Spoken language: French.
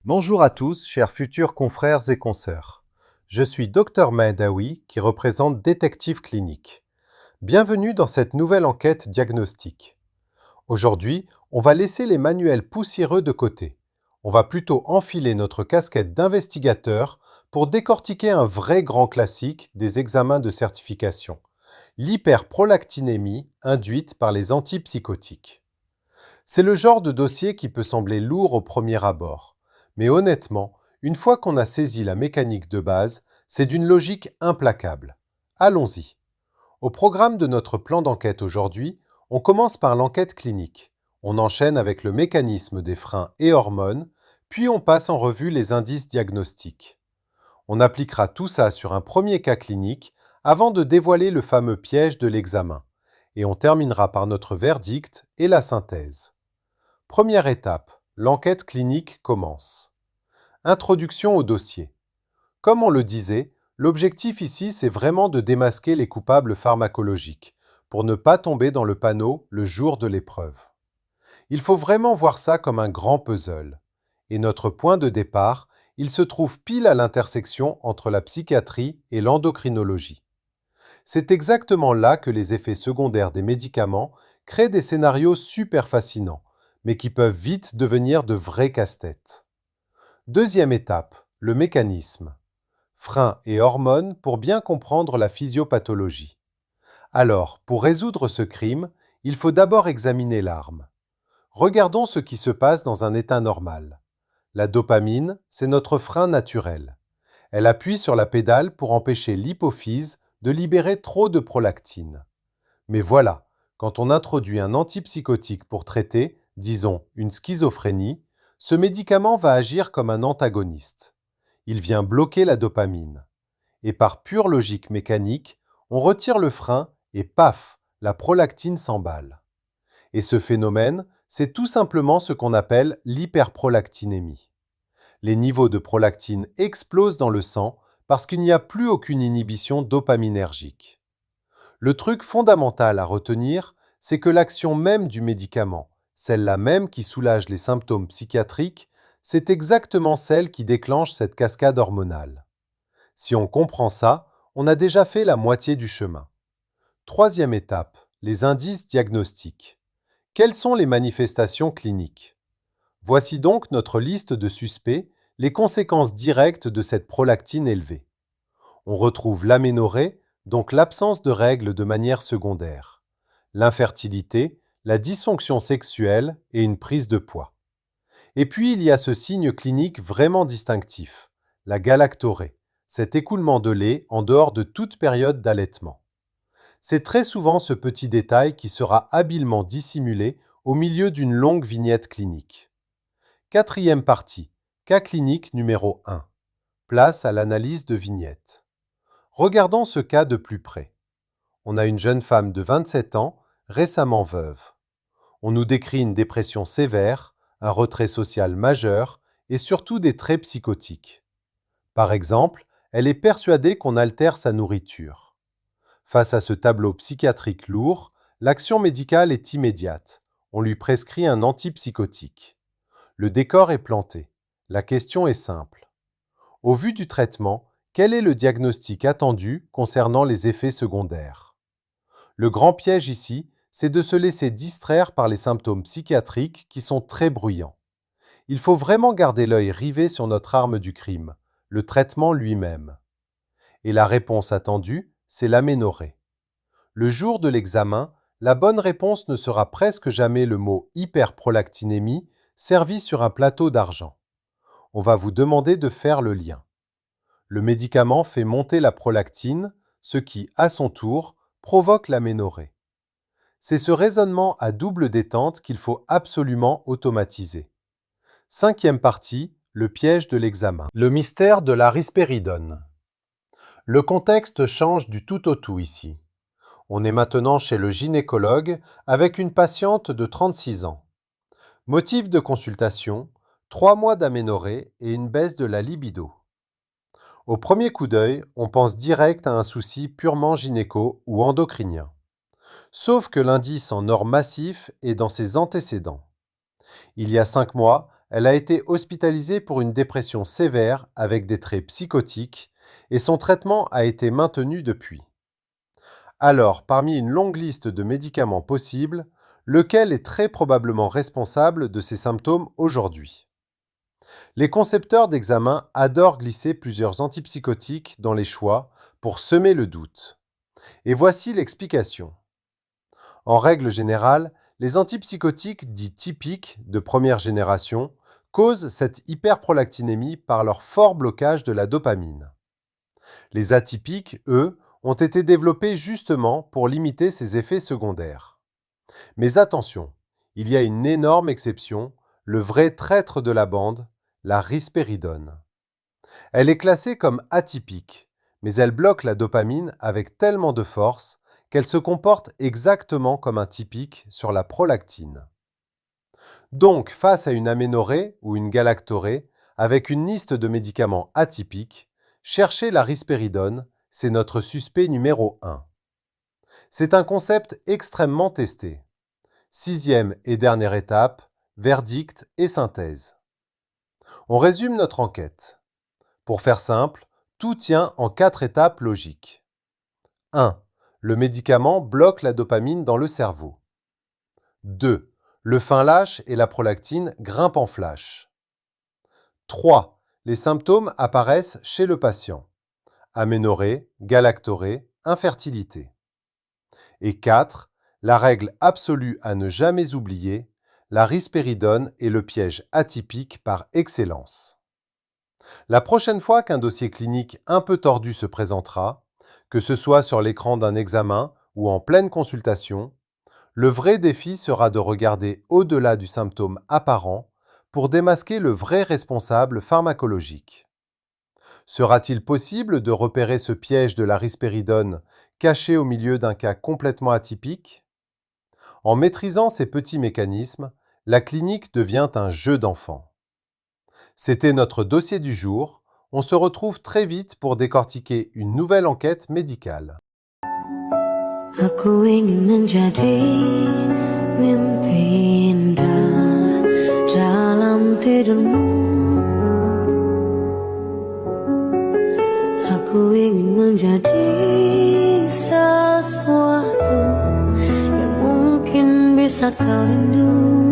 Bonjour à tous, chers futurs confrères et consoeurs. Je suis Dr Mahedaoui, qui représente Détective Clinique. Bienvenue dans cette nouvelle enquête diagnostique. Aujourd'hui, on va laisser les manuels poussiéreux de côté. On va plutôt enfiler notre casquette d'investigateur pour décortiquer un vrai grand classique des examens de certification, l'hyperprolactinémie induite par les antipsychotiques. C'est le genre de dossier qui peut sembler lourd au premier abord. Mais honnêtement, une fois qu'on a saisi la mécanique de base, c'est d'une logique implacable. Allons-y. Au programme de notre plan d'enquête aujourd'hui, on commence par l'enquête clinique. On enchaîne avec le mécanisme des freins et hormones, puis on passe en revue les indices diagnostiques. On appliquera tout ça sur un premier cas clinique avant de dévoiler le fameux piège de l'examen. Et on terminera par notre verdict et la synthèse. Première étape, l'enquête clinique commence. Introduction au dossier. Comme on le disait, l'objectif ici, c'est vraiment de démasquer les coupables pharmacologiques, pour ne pas tomber dans le panneau le jour de l'épreuve. Il faut vraiment voir ça comme un grand puzzle. Et notre point de départ, il se trouve pile à l'intersection entre la psychiatrie et l'endocrinologie. C'est exactement là que les effets secondaires des médicaments créent des scénarios super fascinants, mais qui peuvent vite devenir de vrais casse-têtes. Deuxième étape, le mécanisme. Freins et hormones pour bien comprendre la physiopathologie. Alors, pour résoudre ce crime, il faut d'abord examiner l'arme. Regardons ce qui se passe dans un état normal. La dopamine, c'est notre frein naturel. Elle appuie sur la pédale pour empêcher l'hypophyse de libérer trop de prolactine. Mais voilà, quand on introduit un antipsychotique pour traiter, disons, une schizophrénie, ce médicament va agir comme un antagoniste. Il vient bloquer la dopamine. Et par pure logique mécanique, on retire le frein et paf, la prolactine s'emballe. Et ce phénomène, c'est tout simplement ce qu'on appelle l'hyperprolactinémie. Les niveaux de prolactine explosent dans le sang parce qu'il n'y a plus aucune inhibition dopaminergique. Le truc fondamental à retenir, c'est que l'action même du médicament, celle-là même qui soulage les symptômes psychiatriques, c'est exactement celle qui déclenche cette cascade hormonale. Si on comprend ça, on a déjà fait la moitié du chemin. Troisième étape, les indices diagnostiques. Quelles sont les manifestations cliniques? Voici donc notre liste de suspects, les conséquences directes de cette prolactine élevée. On retrouve l'aménorrhée, donc l'absence de règles de manière secondaire, l'infertilité, la dysfonction sexuelle et une prise de poids. Et puis il y a ce signe clinique vraiment distinctif, la galactorrhée, cet écoulement de lait en dehors de toute période d'allaitement. C'est très souvent ce petit détail qui sera habilement dissimulé au milieu d'une longue vignette clinique. Quatrième partie, cas clinique numéro 1. Place à l'analyse de vignette. Regardons ce cas de plus près. On a une jeune femme de 27 ans, récemment veuve. On nous décrit une dépression sévère, un retrait social majeur et surtout des traits psychotiques. Par exemple, elle est persuadée qu'on altère sa nourriture. Face à ce tableau psychiatrique lourd, l'action médicale est immédiate. On lui prescrit un antipsychotique. Le décor est planté. La question est simple. Au vu du traitement, quel est le diagnostic attendu concernant les effets secondaires? Le grand piège ici, c'est de se laisser distraire par les symptômes psychiatriques qui sont très bruyants. Il faut vraiment garder l'œil rivé sur notre arme du crime, le traitement lui-même. Et la réponse attendue, c'est l'aménorrhée. Le jour de l'examen, la bonne réponse ne sera presque jamais le mot hyperprolactinémie servi sur un plateau d'argent. On va vous demander de faire le lien. Le médicament fait monter la prolactine, ce qui, à son tour, provoque l'aménorrhée. C'est ce raisonnement à double détente qu'il faut absolument automatiser. Cinquième partie, le piège de l'examen. Le mystère de la risperidone. Le contexte change du tout au tout ici. On est maintenant chez le gynécologue avec une patiente de 36 ans. Motif de consultation, 3 mois d'aménorrhée et une baisse de la libido. Au premier coup d'œil, on pense direct à un souci purement gynéco ou endocrinien. Sauf que l'indice en or massif est dans ses antécédents. Il y a 5 mois, elle a été hospitalisée pour une dépression sévère avec des traits psychotiques et son traitement a été maintenu depuis. Alors, parmi une longue liste de médicaments possibles, lequel est très probablement responsable de ces symptômes aujourd'hui? Les concepteurs d'examen adorent glisser plusieurs antipsychotiques dans les choix pour semer le doute. Et voici l'explication. En règle générale, les antipsychotiques dits typiques de première génération causent cette hyperprolactinémie par leur fort blocage de la dopamine. Les atypiques, eux, ont été développés justement pour limiter ces effets secondaires. Mais attention, il y a une énorme exception, le vrai traître de la bande, la risperidone. Elle est classée comme atypique, mais elle bloque la dopamine avec tellement de force qu'elle se comporte exactement comme un typique sur la prolactine. Donc, face à une aménorrhée ou une galactorrhée, avec une liste de médicaments atypiques, chercher la risperidone, c'est notre suspect numéro 1. C'est un concept extrêmement testé. 6e et dernière étape, verdict et synthèse. On résume notre enquête. Pour faire simple, tout tient en 4 étapes logiques. 1. Le médicament bloque la dopamine dans le cerveau. 2. Le fin lâche et la prolactine grimpent en flash. 3. Les symptômes apparaissent chez le patient. Aménorrhée, galactorrhée, infertilité. Et 4. La règle absolue à ne jamais oublier, la risperidone est le piège atypique par excellence. La prochaine fois qu'un dossier clinique un peu tordu se présentera, que ce soit sur l'écran d'un examen ou en pleine consultation, le vrai défi sera de regarder au-delà du symptôme apparent pour démasquer le vrai responsable pharmacologique. Sera-t-il possible de repérer ce piège de la risperidone caché au milieu d'un cas complètement atypique? En maîtrisant ces petits mécanismes, la clinique devient un jeu d'enfant. C'était notre dossier du jour. On se retrouve très vite pour décortiquer une nouvelle enquête médicale. Aku ingin menjadi mimpi indah dalam tidurmu. Aku ingin menjadi sesuatu yang mungkin bisa kau rindu.